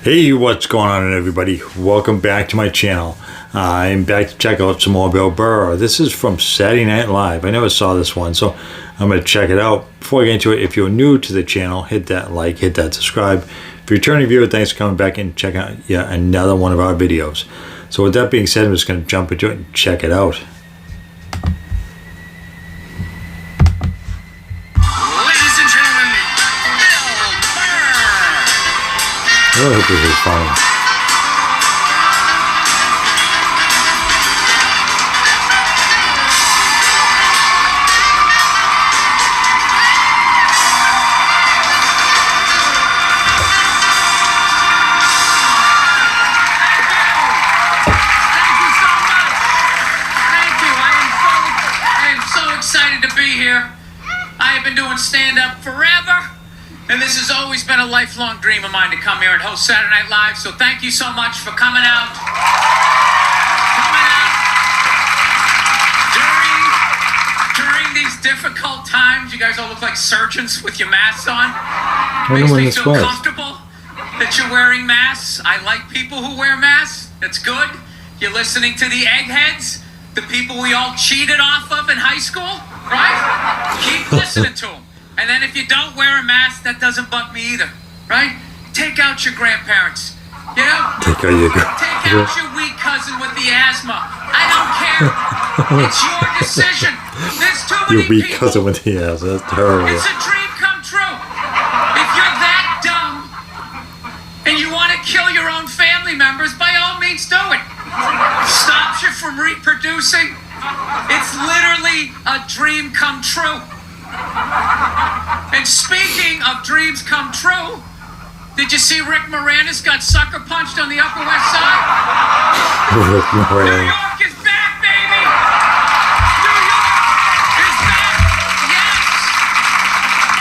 Hey, what's going on, everybody? Welcome back to my channel. I'm back to check out some more Bill Burr. This is from Saturday Night Live. I never saw this one, so I'm going to check it out. Before I get into it, if you're new to the channel, hit that like, hit that subscribe. If you're a returning viewer, thanks for coming back and check out another one of our videos. So with that being said, I'm just going to jump into it and check it out. I hope this is funny. Thank you so much. Thank you. I am so excited to be here. I have been doing stand-up forever. And this has always been a lifelong dream of mine to come here and host Saturday Night Live. So thank you so much for coming out. During these difficult times, you guys all look like surgeons with your masks on. Makes me feel comfortable that you're wearing masks. I like people who wear masks. That's good. You're listening to the eggheads, the people we all cheated off of in high school, right? Keep listening to them. And then if you don't wear a mask, that doesn't bug me either, right? Take out your grandparents, you know? Take out your weak cousin with the asthma. I don't care. It's your decision. There's too many Your weak people. cousin with the asthma. That's terrible. It's a dream come true. If you're that dumb and you want to kill your own family members, by all means do it. Stops you from reproducing. It's literally a dream come true. And speaking of dreams come true, did you see Rick Moranis got sucker punched on the Upper West Side? Rick Moranis. New York is back, baby! New York is back! Yes!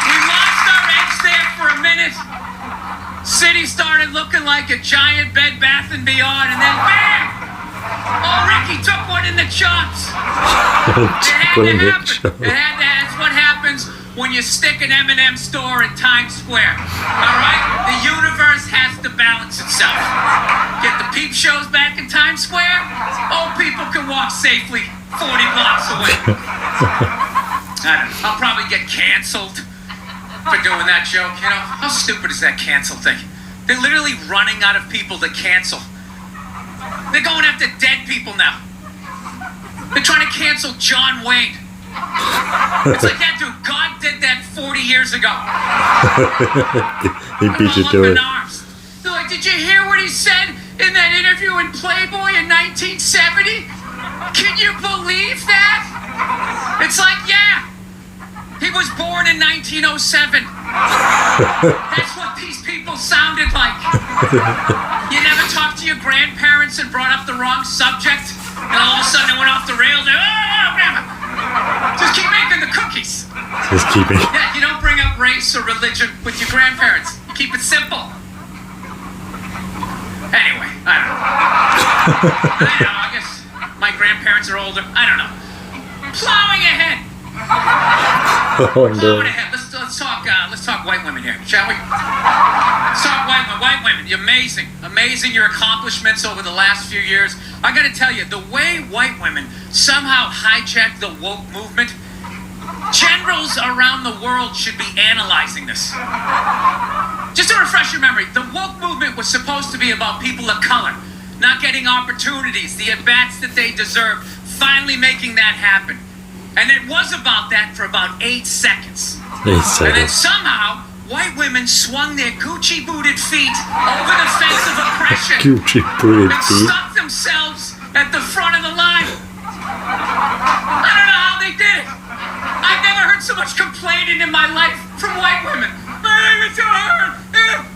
We lost our edge there for a minute. City started looking like a giant Bed Bath & Beyond, and then bam! Oh, Ricky took one in the chops. It had to happen. That's what happens when you stick an M&M store in Times Square. All right? The universe has to balance itself. Get the peep shows back in Times Square. Old people can walk safely 40 blocks away. I don't know. I'll probably get canceled for doing that joke. You know, how stupid is that cancel thing? They're literally running out of people to cancel. They're going after dead people now. They're trying to cancel John Wayne. It's like, yeah, dude, God did that 40 years ago. He beat you to it. They're like, did you hear what he said in that interview in Playboy in 1970? Can you believe that? It's like, yeah, he was born in 1907. That's what these people sounded like. You never talked to your grandparents and brought up the wrong subject, and all of a sudden it went off the rails. Just keep making the cookies. Just keep it. Yeah, you don't bring up race or religion with your grandparents. You keep it simple. Anyway, I don't know. I guess my grandparents are older. I don't know. Plowing ahead. Plowing ahead. Let's talk white women here, shall we? Let's talk white women. White women, you're amazing. Amazing your accomplishments over the last few years. I gotta tell you, the way white women somehow hijacked the woke movement, generals around the world should be analyzing this. Just to refresh your memory, the woke movement was supposed to be about people of color, not getting opportunities, the at-bats that they deserve, finally making that happen. And it was about that for about 8 seconds. 8 seconds. And then somehow, white women swung their Gucci-booted feet over the fence of oppression Gucci-booted and feet. stuck themselves at the front of the line. I don't know how they did it. I've never heard so much complaining in my life from white women. It's so hard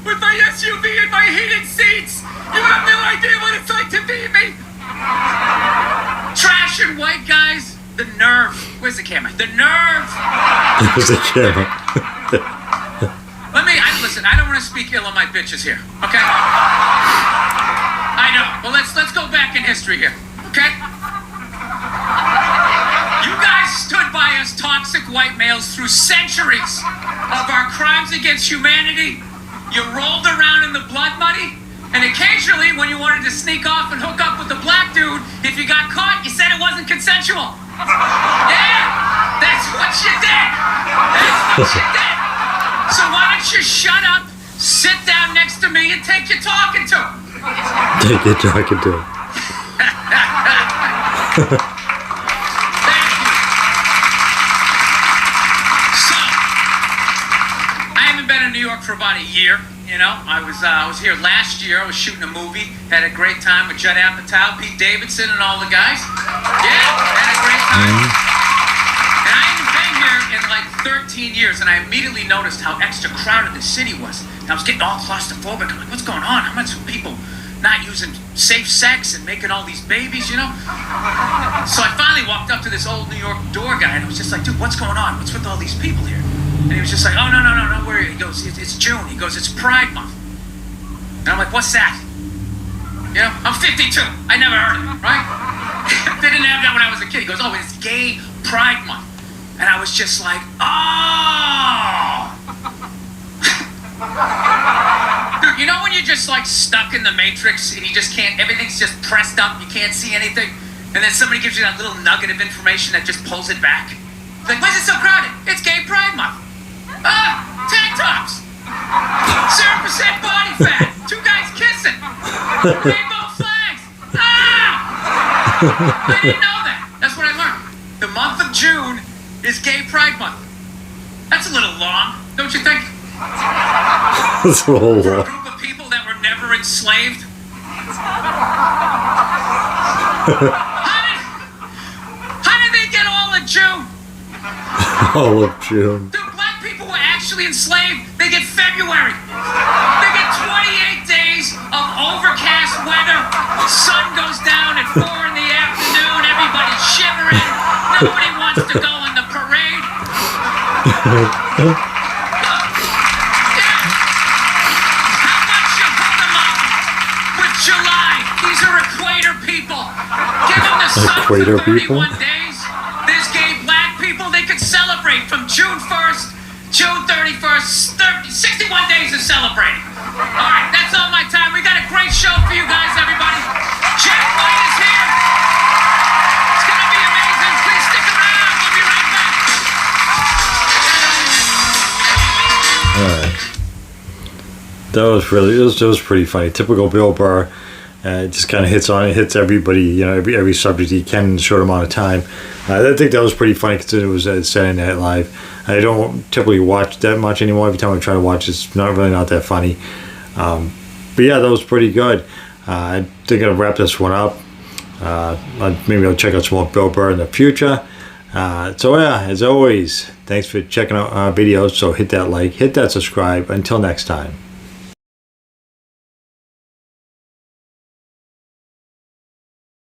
with my SUV and my heated seats. You have no idea what it's like to be me. Trash and white guys, the nerve. Where's the camera? The nerve. There's the camera. Listen, I don't want to speak ill of my bitches here, okay? I know. Well, let's go back in history here, okay? You guys stood by us toxic white males through centuries of our crimes against humanity. You rolled around in the blood money, me when you wanted to sneak off and hook up with the black dude. If you got caught, you said it wasn't consensual. Yeah, that's what you did. That's what you did. So why don't you shut up, sit down next to me, and take your talking to. Take your talking to. Thank you. So, I haven't been in New York for about a year. You know, I was here last year. I was shooting a movie. Had a great time with Judd Apatow, Pete Davidson, and all the guys. Yeah, had a great time. And I hadn't been here in like 13 years, and I immediately noticed how extra crowded the city was. And I was getting all claustrophobic. I'm like, what's going on? How much people not using safe sex and making all these babies, you know? So I finally walked up to this old New York door guy, and I was just like, dude, what's going on? What's with all these people here? And he was just like, oh, no, don't worry. He goes, it's June. He goes, it's Pride Month. And I'm like, what's that? You know, I'm 52. I never heard of it, right? They didn't have that when I was a kid. He goes, oh, it's Gay Pride Month. And I was just like, oh. Dude, you know when you're just like stuck in the Matrix and you just can't, everything's just pressed up, you can't see anything? And then somebody gives you that little nugget of information that just pulls it back? Like, why is it so crowded? It's Gay Pride Month. Tank tops. 0% body fat. Two guys kissing. Rainbow flags. I didn't know that. That's what I learned. The month of June is Gay Pride Month. That's a little long, don't you think? That's a little For a long. group of people that were never enslaved. How did they get all of June? All of June. Dude, black people were actually enslaved. They get February. They get 28 days of overcast weather. The sun goes down at 4 in the afternoon. Everybody's shivering. Nobody wants to go in the parade. Yeah. How about you hook them up with July? These are equator people. Give them the sun Equator for 31 people? days. There's gay black people. They could celebrate from June 1st, June 31st, 61 days of celebrating. All right, that's all my time. We got a great show for you guys, everybody. Jack White is here. It's going to be amazing. Please stick around. We'll be right back. All right. That was pretty funny. Typical Bill Burr. Just kind of hits everybody, you know, every subject he can in a short amount of time. I think that was pretty funny considering it was Saturday Night Live. I don't typically watch that much anymore. Every time I try to watch, it's not that funny. But yeah, that was pretty good. I think I'll wrap this one up. Maybe I'll check out some more Bill Burr in the future. So yeah, as always, thanks for checking out our videos. So hit that like, hit that subscribe. Until next time.